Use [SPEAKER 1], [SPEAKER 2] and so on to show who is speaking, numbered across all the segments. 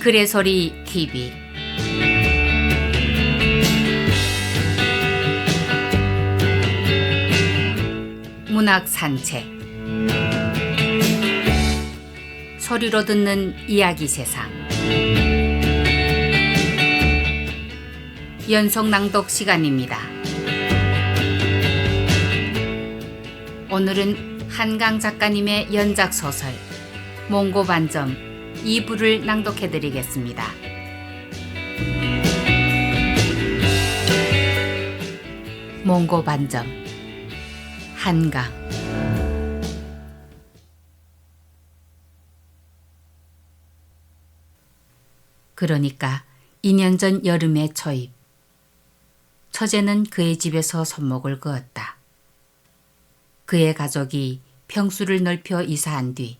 [SPEAKER 1] 그래소리 TV 문학 산책 소리로 듣는 이야기 세상 연속 낭독 시간입니다. 오늘은 한강 작가님의 연작 소설 몽고반점 2부를 낭독해 드리겠습니다. 몽고반점 한강. 그러니까 2년 전 여름의 초입, 처제는 그의 집에서 손목을 그었다. 그의 가족이 평수를 넓혀 이사한 뒤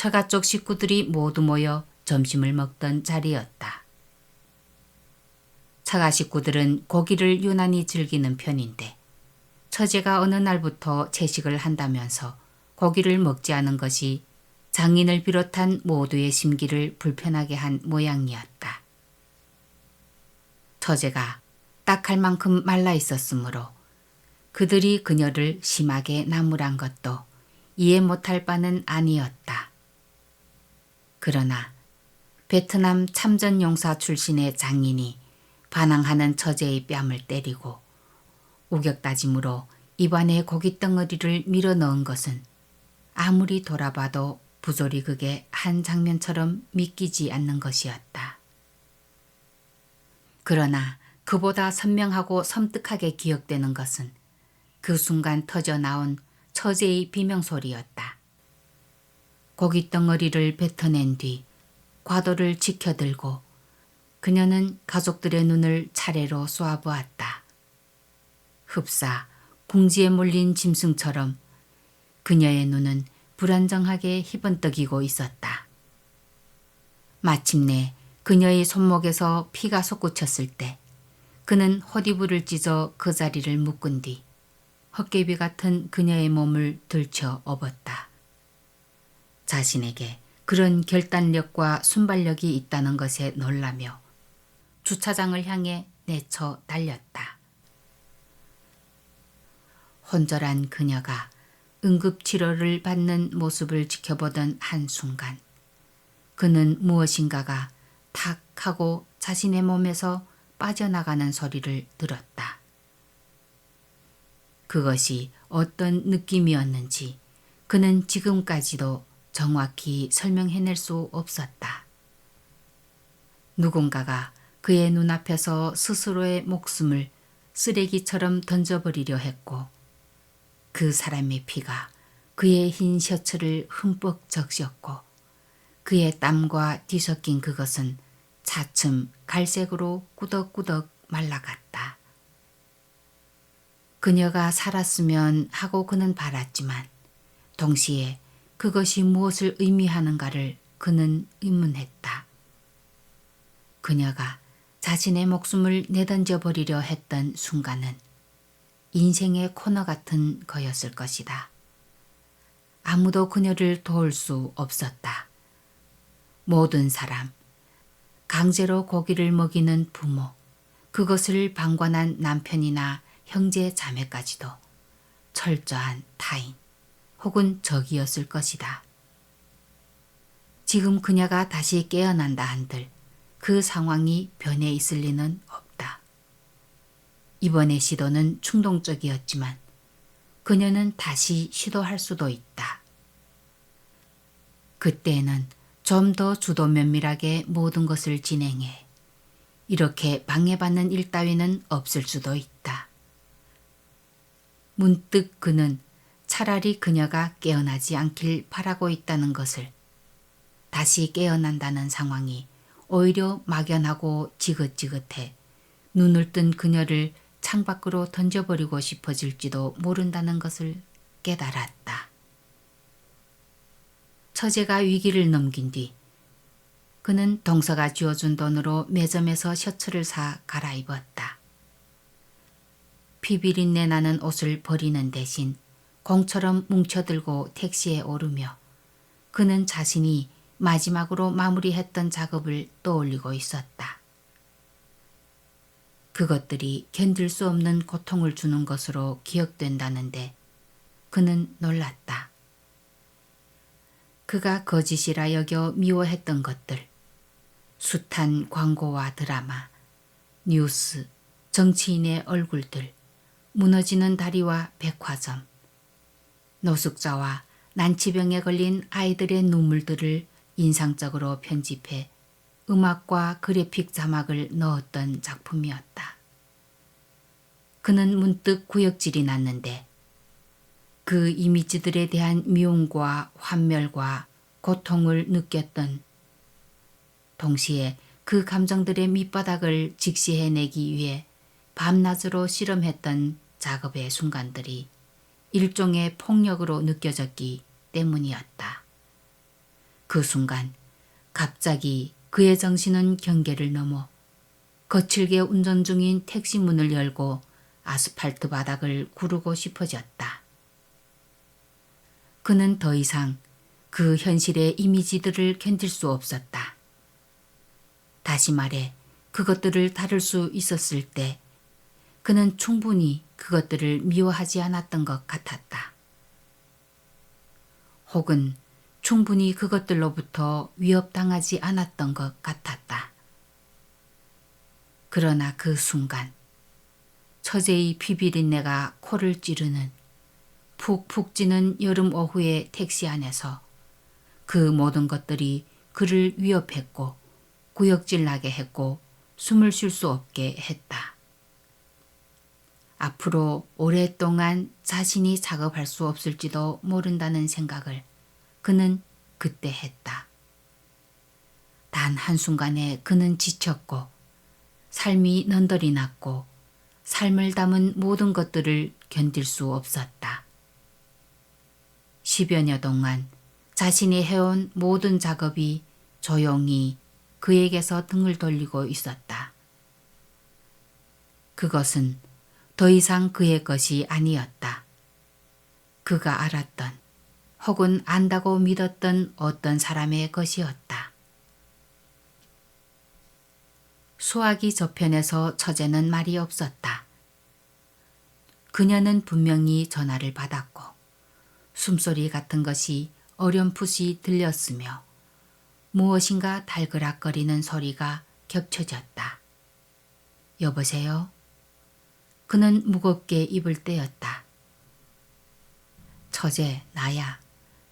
[SPEAKER 1] 처가 쪽 식구들이 모두 모여 점심을 먹던 자리였다. 처가 식구들은 고기를 유난히 즐기는 편인데 처제가 어느 날부터 채식을 한다면서 고기를 먹지 않은 것이 장인을 비롯한 모두의 심기를 불편하게 한 모양이었다. 처제가 딱할 만큼 말라 있었으므로 그들이 그녀를 심하게 나무란 것도 이해 못할 바는 아니었다. 그러나 베트남 참전용사 출신의 장인이 반항하는 처제의 뺨을 때리고 우격다짐으로 입안에 고깃덩어리를 밀어넣은 것은 아무리 돌아봐도 부조리극의 한 장면처럼 믿기지 않는 것이었다. 그러나 그보다 선명하고 섬뜩하게 기억되는 것은 그 순간 터져나온 처제의 비명소리였다. 고깃덩어리를 뱉어낸 뒤 과도를 지켜들고 그녀는 가족들의 눈을 차례로 쏘아보았다. 흡사 궁지에 몰린 짐승처럼 그녀의 눈은 불안정하게 희번뜩이고 있었다. 마침내 그녀의 손목에서 피가 솟구쳤을 때 그는 헛이불을 찢어 그 자리를 묶은 뒤 헛개비 같은 그녀의 몸을 들쳐 업었다. 자신에게 그런 결단력과 순발력이 있다는 것에 놀라며 주차장을 향해 내쳐 달렸다. 혼절한 그녀가 응급치료를 받는 모습을 지켜보던 한순간 그는 무엇인가가 탁 하고 자신의 몸에서 빠져나가는 소리를 들었다. 그것이 어떤 느낌이었는지 그는 지금까지도 정확히 설명해낼 수 없었다. 누군가가 그의 눈앞에서 스스로의 목숨을 쓰레기처럼 던져버리려 했고 그 사람의 피가 그의 흰 셔츠를 흠뻑 적셨고 그의 땀과 뒤섞인 그것은 차츰 갈색으로 꾸덕꾸덕 말라갔다. 그녀가 살았으면 하고 그는 바랐지만 동시에 그것이 무엇을 의미하는가를 그는 의문했다. 그녀가 자신의 목숨을 내던져버리려 했던 순간은 인생의 코너 같은 거였을 것이다. 아무도 그녀를 도울 수 없었다. 모든 사람, 강제로 고기를 먹이는 부모, 그것을 방관한 남편이나 형제 자매까지도 철저한 타인 혹은 적이었을 것이다. 지금 그녀가 다시 깨어난다 한들 그 상황이 변해 있을 리는 없다. 이번의 시도는 충동적이었지만 그녀는 다시 시도할 수도 있다. 그때는 좀 더 주도 면밀하게 모든 것을 진행해 이렇게 방해받는 일 따위는 없을 수도 있다. 문득 그는 차라리 그녀가 깨어나지 않길 바라고 있다는 것을, 다시 깨어난다는 상황이 오히려 막연하고 지긋지긋해 눈을 뜬 그녀를 창밖으로 던져버리고 싶어질지도 모른다는 것을 깨달았다. 처제가 위기를 넘긴 뒤 그는 동서가 쥐어준 돈으로 매점에서 셔츠를 사 갈아입었다. 피비린내 나는 옷을 버리는 대신 공처럼 뭉쳐들고 택시에 오르며 그는 자신이 마지막으로 마무리했던 작업을 떠올리고 있었다. 그것들이 견딜 수 없는 고통을 주는 것으로 기억된다는데 그는 놀랐다. 그가 거짓이라 여겨 미워했던 것들, 숱한 광고와 드라마, 뉴스, 정치인의 얼굴들, 무너지는 다리와 백화점, 노숙자와 난치병에 걸린 아이들의 눈물들을 인상적으로 편집해 음악과 그래픽 자막을 넣었던 작품이었다. 그는 문득 구역질이 났는데 그 이미지들에 대한 미움과 환멸과 고통을 느꼈던 동시에 그 감정들의 밑바닥을 직시해내기 위해 밤낮으로 실험했던 작업의 순간들이 일종의 폭력으로 느껴졌기 때문이었다. 그 순간 갑자기 그의 정신은 경계를 넘어 거칠게 운전 중인 택시 문을 열고 아스팔트 바닥을 구르고 싶어졌다. 그는 더 이상 그 현실의 이미지들을 견딜 수 없었다. 다시 말해 그것들을 다룰 수 있었을 때 그는 충분히 그것들을 미워하지 않았던 것 같았다. 혹은 충분히 그것들로부터 위협당하지 않았던 것 같았다. 그러나 그 순간 처제의 피비린내가 코를 찌르는 푹푹 찌는 여름 오후의 택시 안에서 그 모든 것들이 그를 위협했고 구역질나게 했고 숨을 쉴 수 없게 했다. 앞으로 오랫동안 자신이 작업할 수 없을지도 모른다는 생각을 그는 그때 했다. 단 한순간에 그는 지쳤고 삶이 넌덜이 났고 삶을 담은 모든 것들을 견딜 수 없었다. 10여 년 동안 자신이 해온 모든 작업이 조용히 그에게서 등을 돌리고 있었다. 그것은 더 이상 그의 것이 아니었다. 그가 알았던 혹은 안다고 믿었던 어떤 사람의 것이었다. 수화기 저편에서 처제는 말이 없었다. 그녀는 분명히 전화를 받았고 숨소리 같은 것이 어렴풋이 들렸으며 무엇인가 달그락거리는 소리가 겹쳐졌다. 여보세요? 그는 무겁게 입을 떼었다. 처제, 나야.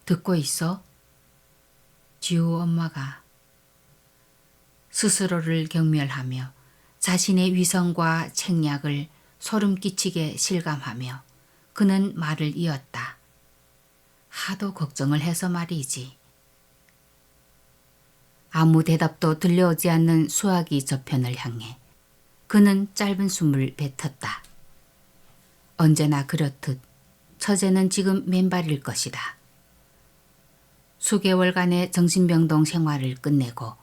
[SPEAKER 1] 듣고 있어? 지우 엄마가. 스스로를 경멸하며 자신의 위선과 책략을 소름 끼치게 실감하며 그는 말을 이었다. 하도 걱정을 해서 말이지. 아무 대답도 들려오지 않는 수화기 저편을 향해 그는 짧은 숨을 뱉었다. 언제나 그렇듯 처제는 지금 맨발일 것이다. 수개월간의 정신병동 생활을 끝내고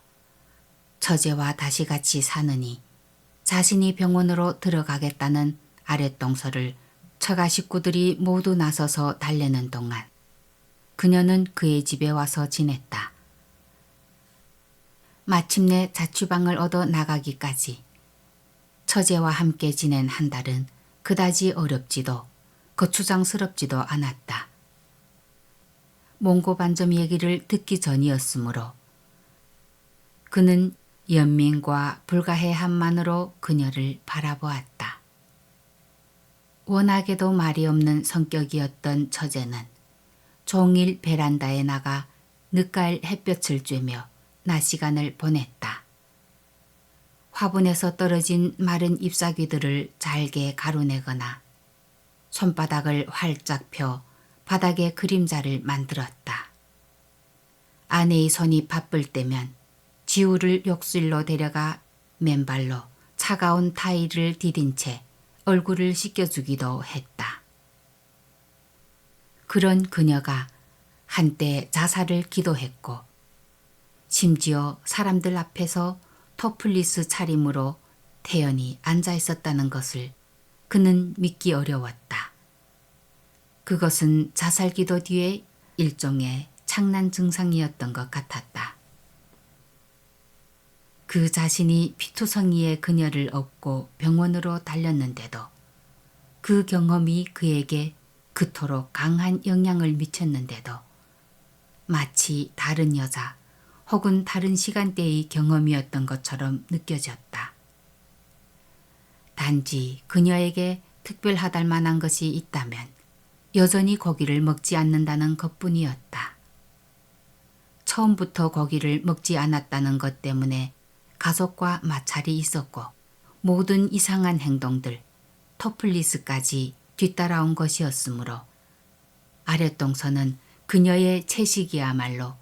[SPEAKER 1] 처제와 다시 같이 사느니 자신이 병원으로 들어가겠다는 아랫동서를 처가 식구들이 모두 나서서 달래는 동안 그녀는 그의 집에 와서 지냈다. 마침내 자취방을 얻어 나가기까지 처제와 함께 지낸 한 달은 그다지 어렵지도 거추장스럽지도 않았다. 몽고반점 얘기를 듣기 전이었으므로 그는 연민과 불가해함만으로 그녀를 바라보았다. 워낙에도 말이 없는 성격이었던 처제는 종일 베란다에 나가 늦가을 햇볕을 쬐며 낮 시간을 보냈다. 화분에서 떨어진 마른 잎사귀들을 잘게 가루내거나 손바닥을 활짝 펴 바닥에 그림자를 만들었다. 아내의 손이 바쁠 때면 지우를 욕실로 데려가 맨발로 차가운 타일을 디딘 채 얼굴을 씻겨주기도 했다. 그런 그녀가 한때 자살을 기도했고 심지어 사람들 앞에서 토플리스 차림으로 태연히 앉아 있었다는 것을 그는 믿기 어려웠다. 그것은 자살기도 뒤에 일종의 창난 증상이었던 것 같았다. 그 자신이 피투성이의 그녀를 업고 병원으로 달렸는데도 그 경험이 그에게 그토록 강한 영향을 미쳤는데도 마치 다른 여자 혹은 다른 시간대의 경험이었던 것처럼 느껴졌다. 단지 그녀에게 특별하달 만한 것이 있다면 여전히 고기를 먹지 않는다는 것뿐이었다. 처음부터 고기를 먹지 않았다는 것 때문에 가족과 마찰이 있었고 모든 이상한 행동들, 토플리스까지 뒤따라온 것이었으므로 아랫동서는 그녀의 채식이야말로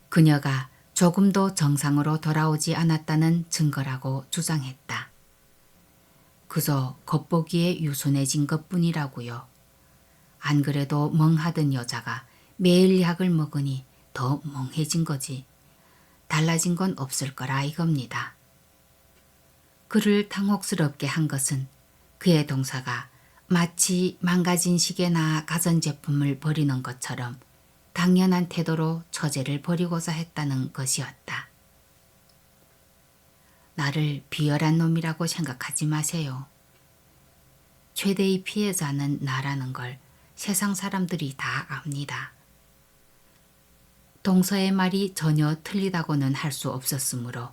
[SPEAKER 1] 그녀가 조금도 정상으로 돌아오지 않았다는 증거라고 주장했다. 그저 겉보기에 유순해진 것뿐이라고요. 안 그래도 멍하던 여자가 매일 약을 먹으니 더 멍해진 거지. 달라진 건 없을 거라 이겁니다. 그를 당혹스럽게 한 것은 그의 동사가 마치 망가진 시계나 가전제품을 버리는 것처럼 당연한 태도로 처제를 버리고자 했다는 것이었다. 나를 비열한 놈이라고 생각하지 마세요. 최대의 피해자는 나라는 걸 세상 사람들이 다 압니다. 동서의 말이 전혀 틀리다고는 할 수 없었으므로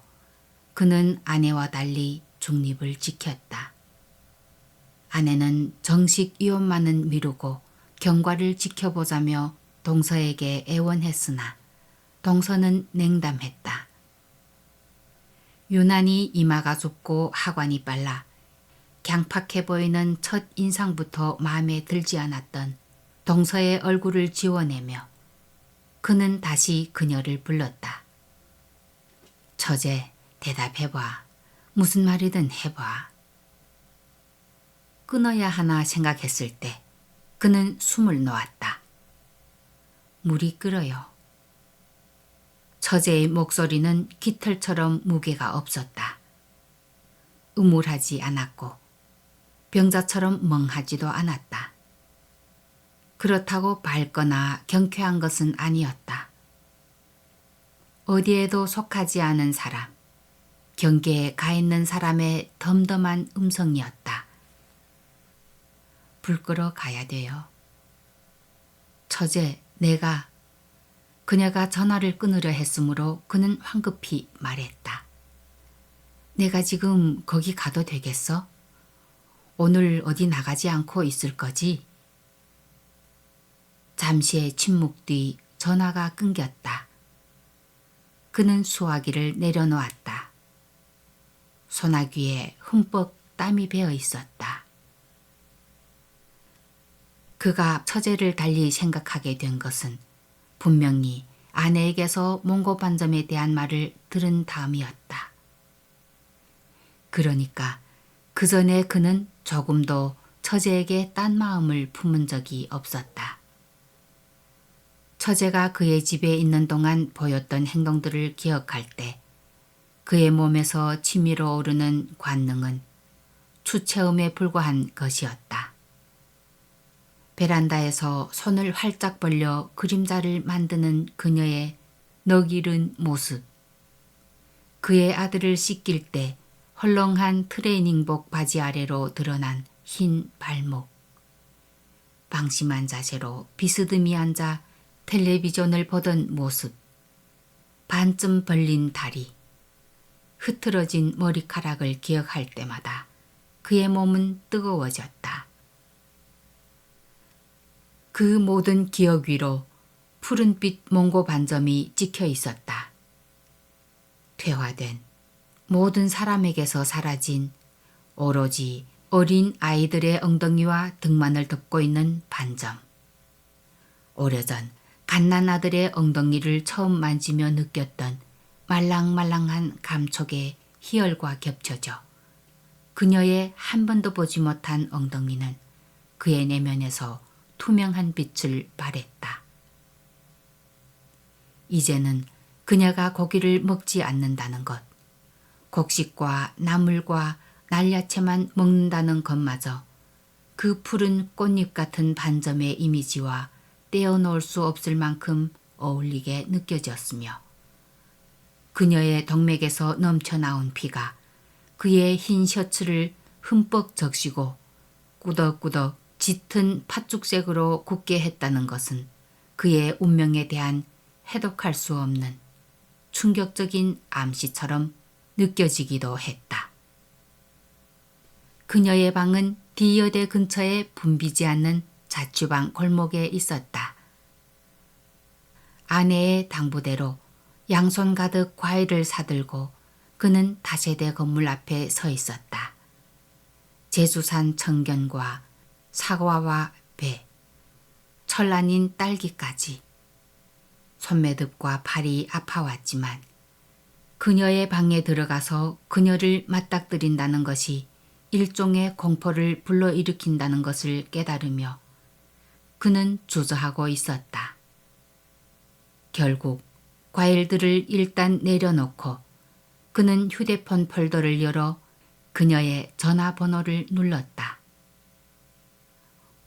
[SPEAKER 1] 그는 아내와 달리 중립을 지켰다. 아내는 정식 이혼만은 미루고 경과를 지켜보자며 동서에게 애원했으나 동서는 냉담했다. 유난히 이마가 좁고 하관이 빨라 강팍해 보이는 첫 인상부터 마음에 들지 않았던 동서의 얼굴을 지워내며 그는 다시 그녀를 불렀다. 처제, 대답해봐. 무슨 말이든 해봐. 끊어야 하나 생각했을 때 그는 숨을 놓았다. 물이 끓어요. 처제의 목소리는 깃털처럼 무게가 없었다. 음울하지 않았고 병자처럼 멍하지도 않았다. 그렇다고 밝거나 경쾌한 것은 아니었다. 어디에도 속하지 않은 사람, 경계에 가 있는 사람의 덤덤한 음성이었다. 불 끄러 가야 돼요. 처제, 내가... 그녀가 전화를 끊으려 했으므로 그는 황급히 말했다. 내가 지금 거기 가도 되겠어? 오늘 어디 나가지 않고 있을 거지? 잠시의 침묵 뒤 전화가 끊겼다. 그는 수화기를 내려놓았다. 소나귀에 흠뻑 땀이 배어 있었다. 그가 처제를 달리 생각하게 된 것은 분명히 아내에게서 몽고 반점에 대한 말을 들은 다음이었다. 그러니까 그 전에 그는 조금도 처제에게 딴 마음을 품은 적이 없었다. 처제가 그의 집에 있는 동안 보였던 행동들을 기억할 때 그의 몸에서 치밀어 오르는 관능은 추체음에 불과한 것이었다. 베란다에서 손을 활짝 벌려 그림자를 만드는 그녀의 넋이른 모습, 그의 아들을 씻길 때 헐렁한 트레이닝복 바지 아래로 드러난 흰 발목, 방심한 자세로 비스듬히 앉아 텔레비전을 보던 모습, 반쯤 벌린 다리, 흐트러진 머리카락을 기억할 때마다 그의 몸은 뜨거워졌다. 그 모든 기억 위로 푸른빛 몽고 반점이 찍혀 있었다. 퇴화된 모든 사람에게서 사라진 오로지 어린 아이들의 엉덩이와 등만을 덮고 있는 반점. 오래전 갓난아들의 엉덩이를 처음 만지며 느꼈던 말랑말랑한 감촉의 희열과 겹쳐져 그녀의 한 번도 보지 못한 엉덩이는 그의 내면에서 투명한 빛을 발했다. 이제는 그녀가 고기를 먹지 않는다는 것, 곡식과 나물과 날야채만 먹는다는 것마저 그 푸른 꽃잎 같은 반점의 이미지와 떼어놓을 수 없을 만큼 어울리게 느껴졌으며 그녀의 덕맥에서 넘쳐나온 피가 그의 흰 셔츠를 흠뻑 적시고 꾸덕꾸덕 짙은 팥죽색으로 굳게 했다는 것은 그의 운명에 대한 해독할 수 없는 충격적인 암시처럼 느껴지기도 했다. 그녀의 방은 D여대 근처에 붐비지 않는 자취방 골목에 있었다. 아내의 당부대로 양손 가득 과일을 사들고 그는 다세대 건물 앞에 서 있었다. 제주산 청견과 사과와 배, 철 아닌 딸기까지. 손매듭과 팔이 아파왔지만 그녀의 방에 들어가서 그녀를 맞닥뜨린다는 것이 일종의 공포를 불러일으킨다는 것을 깨달으며 그는 주저하고 있었다. 결국 과일들을 일단 내려놓고 그는 휴대폰 폴더를 열어 그녀의 전화번호를 눌렀다.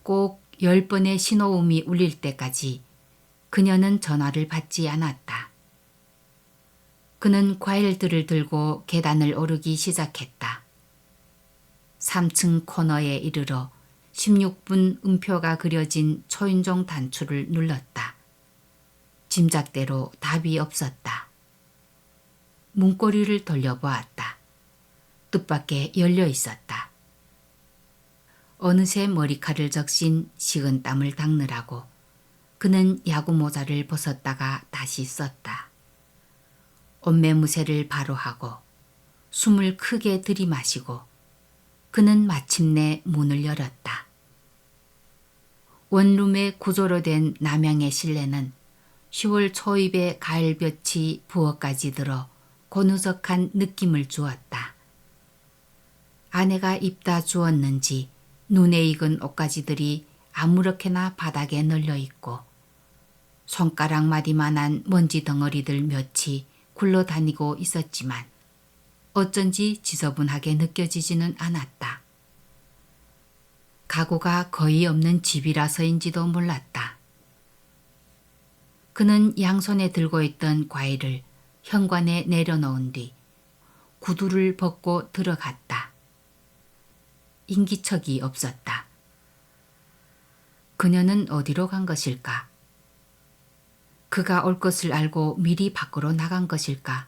[SPEAKER 1] 꼭 10번의 신호음이 울릴 때까지 그녀는 전화를 받지 않았다. 그는 과일들을 들고 계단을 오르기 시작했다. 3층 코너에 이르러 16분 음표가 그려진 초인종 단추를 눌렀다. 짐작대로 답이 없었다. 문고리를 돌려보았다. 뜻밖에 열려 있었다. 어느새 머리칼을 적신 식은땀을 닦느라고 그는 야구 모자를 벗었다가 다시 썼다. 옷매무새를 바로 하고 숨을 크게 들이마시고 그는 마침내 문을 열었다. 원룸의 구조로 된 남향의 실내는 10월 초입의 가을볕이 부엌까지 들어 고누적한 느낌을 주었다. 아내가 입다 주었는지 눈에 익은 옷가지들이 아무렇게나 바닥에 널려 있고 손가락 마디만한 먼지 덩어리들 몇이 굴러다니고 있었지만 어쩐지 지저분하게 느껴지지는 않았다. 가구가 거의 없는 집이라서인지도 몰랐다. 그는 양손에 들고 있던 과일을 현관에 내려놓은 뒤 구두를 벗고 들어갔다. 인기척이 없었다. 그녀는 어디로 간 것일까? 그가 올 것을 알고 미리 밖으로 나간 것일까?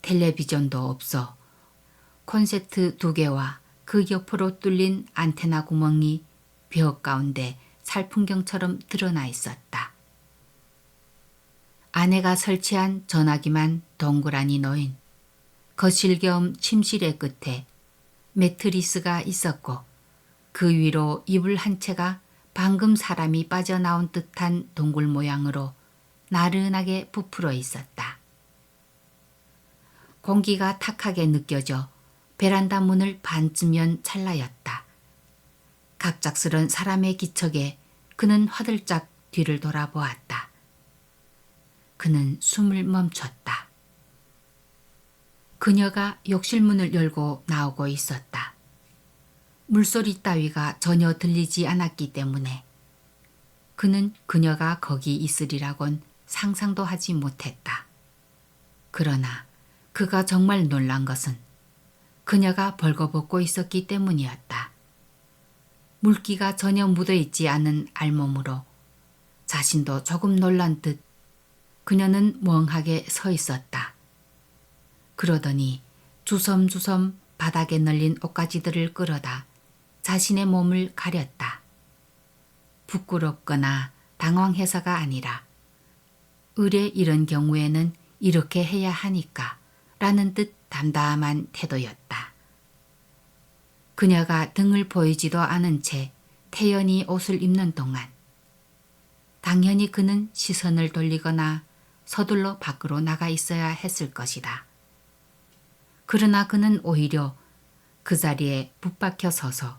[SPEAKER 1] 텔레비전도 없어 콘센트 2개와 그 옆으로 뚫린 안테나 구멍이 벽 가운데 살풍경처럼 드러나 있었다. 아내가 설치한 전화기만 동그라니 놓인 거실 겸 침실의 끝에 매트리스가 있었고 그 위로 이불 한 채가 방금 사람이 빠져나온 듯한 동굴 모양으로 나른하게 부풀어 있었다. 공기가 탁하게 느껴져 베란다 문을 반쯤 연 찰나였다. 갑작스런 사람의 기척에 그는 화들짝 뒤를 돌아보았다. 그는 숨을 멈췄다. 그녀가 욕실 문을 열고 나오고 있었다. 물소리 따위가 전혀 들리지 않았기 때문에 그는 그녀가 거기 있으리라곤 상상도 하지 못했다. 그러나 그가 정말 놀란 것은 그녀가 벌거벗고 있었기 때문이었다. 물기가 전혀 묻어있지 않은 알몸으로 자신도 조금 놀란 듯 그녀는 멍하게 서 있었다. 그러더니 주섬주섬 바닥에 널린 옷가지들을 끌어다 자신의 몸을 가렸다. 부끄럽거나 당황해서가 아니라 의뢰 이런 경우에는 이렇게 해야 하니까 라는 듯 담담한 태도였다. 그녀가 등을 보이지도 않은 채 태연히 옷을 입는 동안 당연히 그는 시선을 돌리거나 서둘러 밖으로 나가 있어야 했을 것이다. 그러나 그는 오히려 그 자리에 붙박혀 서서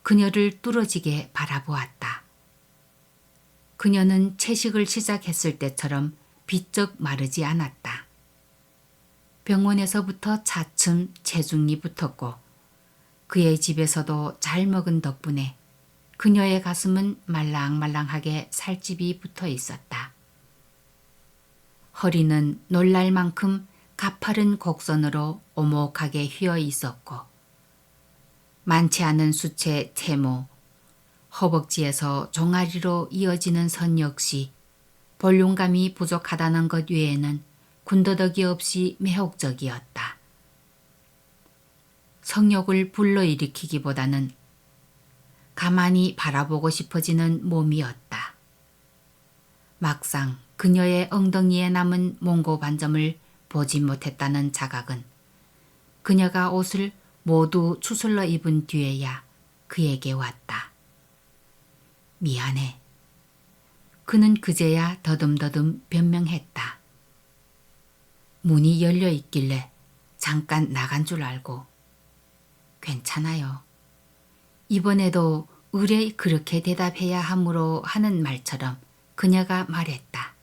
[SPEAKER 1] 그녀를 뚫어지게 바라보았다. 그녀는 채식을 시작했을 때처럼 비쩍 마르지 않았다. 병원에서부터 차츰 체중이 붙었고 그의 집에서도 잘 먹은 덕분에 그녀의 가슴은 말랑말랑하게 살집이 붙어 있었다. 허리는 놀랄 만큼 가파른 곡선으로 오목하게 휘어 있었고 많지 않은 수채 채모, 허벅지에서 종아리로 이어지는 선 역시 볼륨감이 부족하다는 것 외에는 군더더기 없이 매혹적이었다. 성욕을 불러일으키기보다는 가만히 바라보고 싶어지는 몸이었다. 막상 그녀의 엉덩이에 남은 몽고 반점을 보지 못했다는 자각은 그녀가 옷을 모두 추슬러 입은 뒤에야 그에게 왔다. 미안해. 그는 그제야 더듬더듬 변명했다. 문이 열려 있길래 잠깐 나간 줄 알고. 괜찮아요. 이번에도 의뢰 그렇게 대답해야 하므로 하는 말처럼 그녀가 말했다.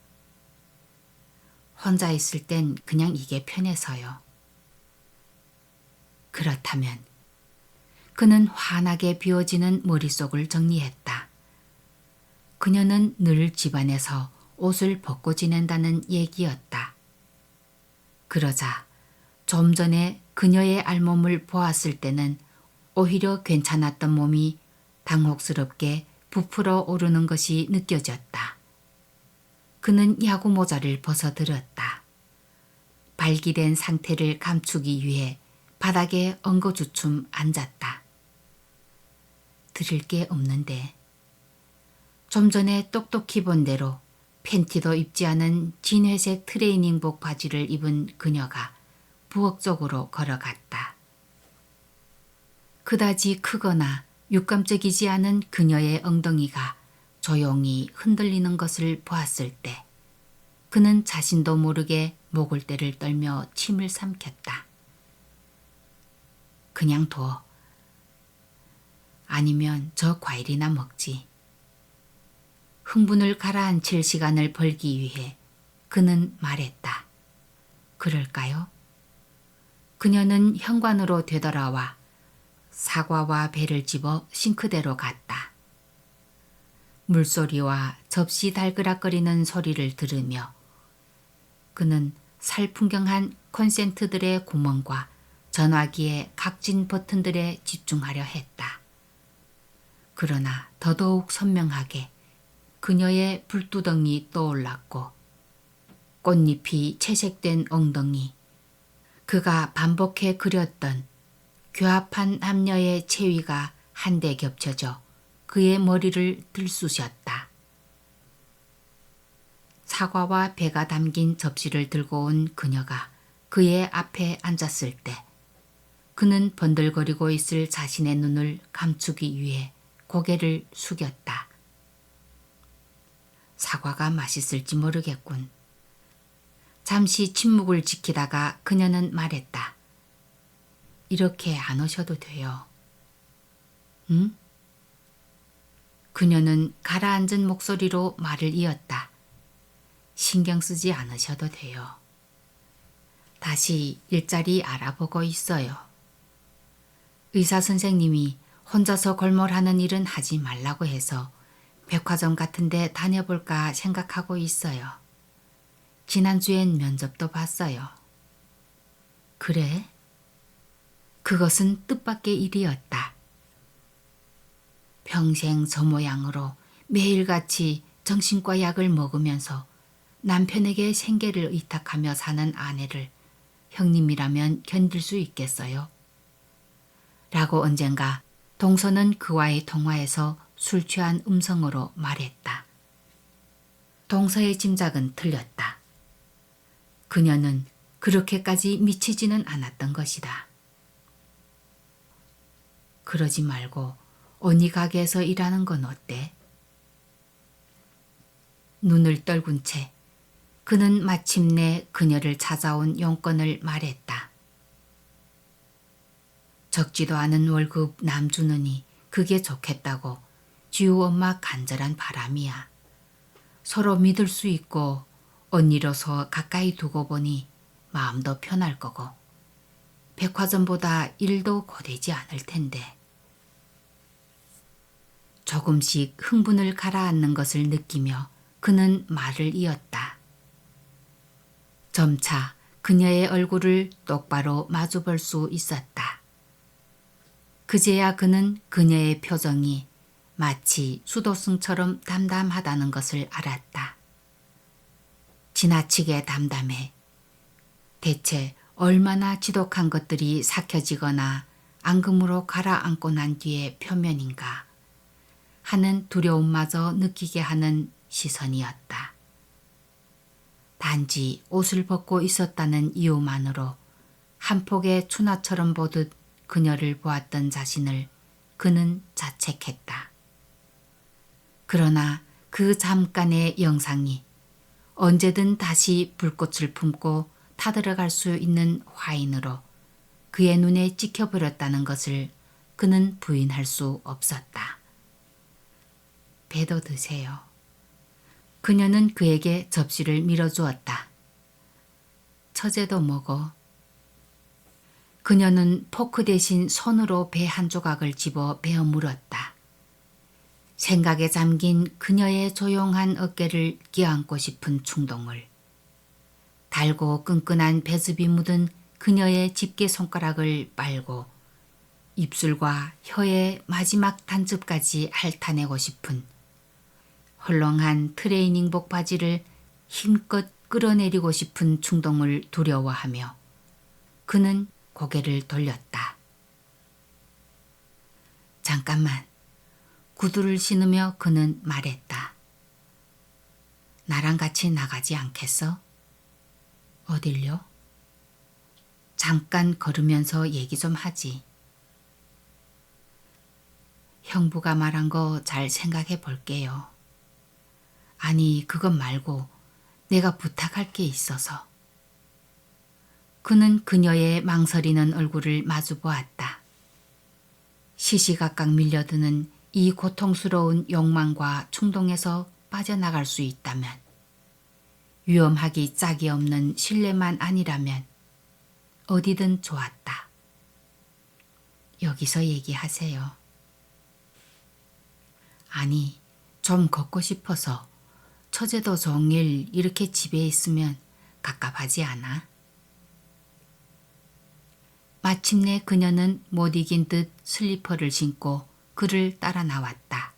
[SPEAKER 1] 혼자 있을 땐 그냥 이게 편해서요. 그렇다면 그는 환하게 비워지는 머릿속을 정리했다. 그녀는 늘 집안에서 옷을 벗고 지낸다는 얘기였다. 그러자 좀 전에 그녀의 알몸을 보았을 때는 오히려 괜찮았던 몸이 당혹스럽게 부풀어 오르는 것이 느껴졌다. 그는 야구 모자를 벗어들었다. 발기된 상태를 감추기 위해 바닥에 엉거주춤 앉았다. 드릴 게 없는데. 좀 전에 똑똑히 본 대로 팬티도 입지 않은 진회색 트레이닝복 바지를 입은 그녀가 부엌 쪽으로 걸어갔다. 그다지 크거나 육감적이지 않은 그녀의 엉덩이가 조용히 흔들리는 것을 보았을 때 그는 자신도 모르게 목을대를 떨며 침을 삼켰다. 그냥 둬. 아니면 저 과일이나 먹지. 흥분을 가라앉힐 시간을 벌기 위해 그는 말했다. 그럴까요? 그녀는 현관으로 되돌아와 사과와 배를 집어 싱크대로 갔다. 물소리와 접시 달그락거리는 소리를 들으며 그는 살풍경한 콘센트들의 구멍과 전화기의 각진 버튼들에 집중하려 했다. 그러나 더더욱 선명하게 그녀의 불두덩이 떠올랐고 꽃잎이 채색된 엉덩이, 그가 반복해 그렸던 교합한 남녀의 체위가 한데 겹쳐져 그의 머리를 들쑤셨다. 사과와 배가 담긴 접시를 들고 온 그녀가 그의 앞에 앉았을 때 그는 번들거리고 있을 자신의 눈을 감추기 위해 고개를 숙였다. 사과가 맛있을지 모르겠군. 잠시 침묵을 지키다가 그녀는 말했다. 이렇게 안 오셔도 돼요. 응? 그녀는 가라앉은 목소리로 말을 이었다. 신경 쓰지 않으셔도 돼요. 다시 일자리 알아보고 있어요. 의사 선생님이 혼자서 골몰하는 일은 하지 말라고 해서 백화점 같은 데 다녀볼까 생각하고 있어요. 지난주엔 면접도 봤어요. 그래? 그것은 뜻밖의 일이었다. 평생 저 모양으로 매일같이 정신과 약을 먹으면서 남편에게 생계를 의탁하며 사는 아내를 형님이라면 견딜 수 있겠어요? 라고 언젠가 동서는 그와의 통화에서 술 취한 음성으로 말했다. 동서의 짐작은 틀렸다. 그녀는 그렇게까지 미치지는 않았던 것이다. 그러지 말고 언니 가게에서 일하는 건 어때? 눈을 떨군 채 그는 마침내 그녀를 찾아온 용건을 말했다. 적지도 않은 월급 남 주느니 그게 좋겠다고 지우 엄마 간절한 바람이야. 서로 믿을 수 있고 언니로서 가까이 두고 보니 마음도 편할 거고 백화점보다 일도 고되지 않을 텐데. 조금씩 흥분을 가라앉는 것을 느끼며 그는 말을 이었다. 점차 그녀의 얼굴을 똑바로 마주볼 수 있었다. 그제야 그는 그녀의 표정이 마치 수도승처럼 담담하다는 것을 알았다. 지나치게 담담해. 대체 얼마나 지독한 것들이 삭혀지거나 앙금으로 가라앉고 난 뒤의 표면인가 하는 두려움마저 느끼게 하는 시선이었다. 단지 옷을 벗고 있었다는 이유만으로 한 폭의 추나처럼 보듯 그녀를 보았던 자신을 그는 자책했다. 그러나 그 잠깐의 영상이 언제든 다시 불꽃을 품고 타들어갈 수 있는 화인으로 그의 눈에 찍혀버렸다는 것을 그는 부인할 수 없었다. 배도 드세요. 그녀는 그에게 접시를 밀어주었다. 처제도 먹어. 그녀는 포크 대신 손으로 배 한 조각을 집어 베어 물었다. 생각에 잠긴 그녀의 조용한 어깨를 껴안고 싶은 충동을, 달고 끈끈한 배즙이 묻은 그녀의 집게 손가락을 빨고 입술과 혀의 마지막 단즙까지 핥아내고 싶은, 헐렁한 트레이닝복 바지를 힘껏 끌어내리고 싶은 충동을 두려워하며 그는 고개를 돌렸다. 잠깐만. 구두를 신으며 그는 말했다. 나랑 같이 나가지 않겠어? 어딜요? 잠깐 걸으면서 얘기 좀 하지. 형부가 말한 거 잘 생각해 볼게요. 아니, 그것 말고 내가 부탁할 게 있어서. 그는 그녀의 망설이는 얼굴을 마주 보았다. 시시각각 밀려드는 이 고통스러운 욕망과 충동에서 빠져나갈 수 있다면, 위험하기 짝이 없는 신뢰만 아니라면 어디든 좋았다. 여기서 얘기하세요. 아니, 좀 걷고 싶어서. 처제도 종일 이렇게 집에 있으면 갑갑하지 않아? 마침내 그녀는 못 이긴 듯 슬리퍼를 신고 그를 따라 나왔다.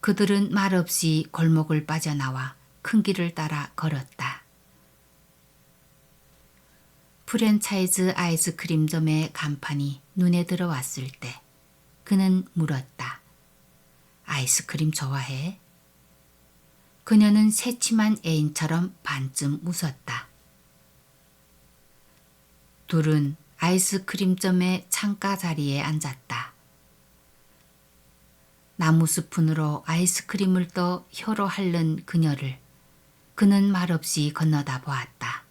[SPEAKER 1] 그들은 말없이 골목을 빠져나와 큰 길을 따라 걸었다. 프랜차이즈 아이스크림점의 간판이 눈에 들어왔을 때 그는 물었다. 아이스크림 좋아해? 그녀는 새침한 애인처럼 반쯤 웃었다. 둘은 아이스크림점의 창가 자리에 앉았다. 나무 스푼으로 아이스크림을 떠 혀로 핥는 그녀를 그는 말없이 건너다 보았다.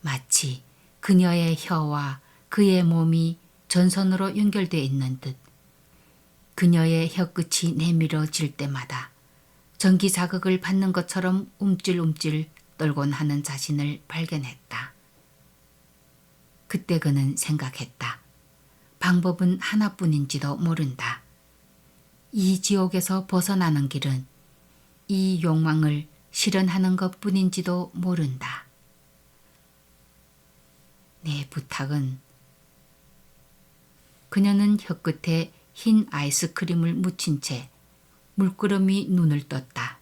[SPEAKER 1] 마치 그녀의 혀와 그의 몸이 전선으로 연결되어 있는 듯 그녀의 혀끝이 내밀어질 때마다 전기 자극을 받는 것처럼 움찔움찔 떨곤 하는 자신을 발견했다. 그때 그는 생각했다. 방법은 하나뿐인지도 모른다. 이 지옥에서 벗어나는 길은 이 욕망을 실현하는 것뿐인지도 모른다. 내 부탁은. 그녀는 혀끝에 흰 아이스크림을 묻힌 채 물끄러미 눈을 떴다.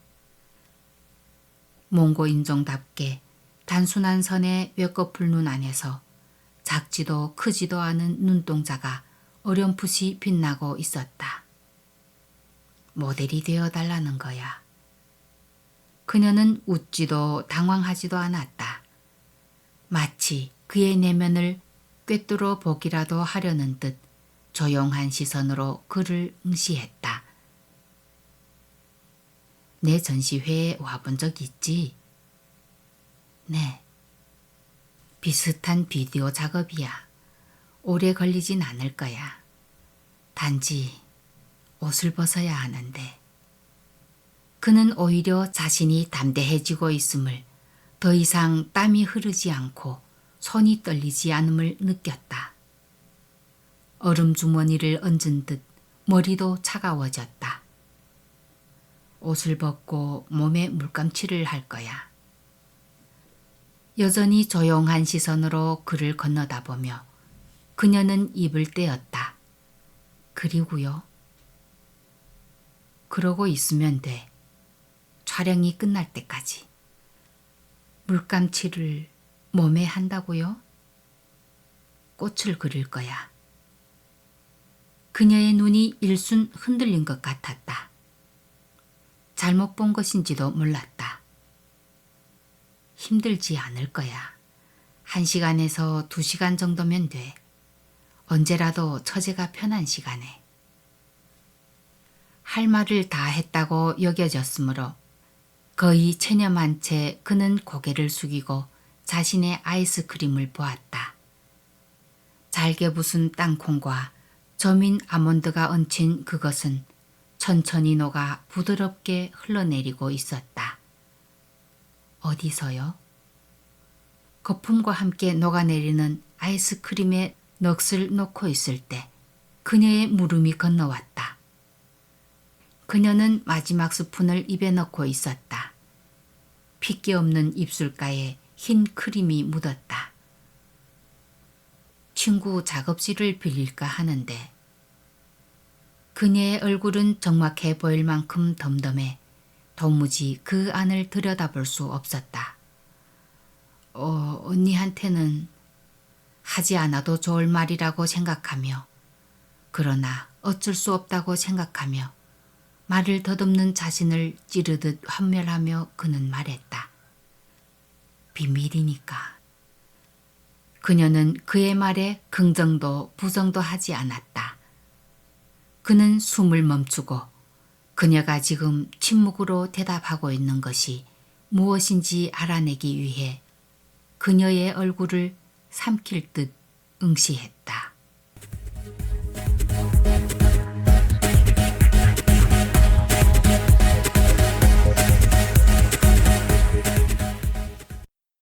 [SPEAKER 1] 몽고 인종답게 단순한 선의 외꺼풀 눈 안에서 작지도 크지도 않은 눈동자가 어렴풋이 빛나고 있었다. 모델이 되어달라는 거야. 그녀는 웃지도 당황하지도 않았다. 마치 그의 내면을 꿰뚫어 보기라도 하려는 듯 조용한 시선으로 그를 응시했다. 내 전시회에 와본 적 있지? 네. 비슷한 비디오 작업이야. 오래 걸리진 않을 거야. 단지 옷을 벗어야 하는데. 그는 오히려 자신이 담대해지고 있음을, 더 이상 땀이 흐르지 않고 손이 떨리지 않음을 느꼈다. 얼음 주머니를 얹은 듯 머리도 차가워졌다. 옷을 벗고 몸에 물감칠을 할 거야. 여전히 조용한 시선으로 그를 건너다보며 그녀는 입을 떼었다. 그리고요. 그러고 있으면 돼. 촬영이 끝날 때까지. 물감칠을 몸에 한다고요? 꽃을 그릴 거야. 그녀의 눈이 일순 흔들린 것 같았다. 잘못 본 것인지도 몰랐다. 힘들지 않을 거야. 1시간에서 2시간 정도면 돼. 언제라도 처제가 편한 시간에. 할 말을 다 했다고 여겨졌으므로 거의 체념한 채 그는 고개를 숙이고 자신의 아이스크림을 보았다. 잘게 부순 땅콩과 저민 아몬드가 얹힌 그것은 천천히 녹아 부드럽게 흘러내리고 있었다. 어디서요? 거품과 함께 녹아내리는 아이스크림에 넋을 놓고 있을 때 그녀의 물음이 건너왔다. 그녀는 마지막 스푼을 입에 넣고 있었다. 핏기 없는 입술가에 흰 크림이 묻었다. 친구 작업실을 빌릴까 하는데 그녀의 얼굴은 적막해 보일 만큼 덤덤해 도무지 그 안을 들여다볼 수 없었다. 언니한테는 하지 않아도 좋을 말이라고 생각하며 그러나 어쩔 수 없다고 생각하며 말을 더듬는 자신을 찌르듯 환멸하며 그는 말했다. 비밀이니까. 그녀는 그의 말에 긍정도 부정도 하지 않았다. 그는 숨을 멈추고 그녀가 지금 침묵으로 대답하고 있는 것이 무엇인지 알아내기 위해 그녀의 얼굴을 삼킬 듯 응시했다.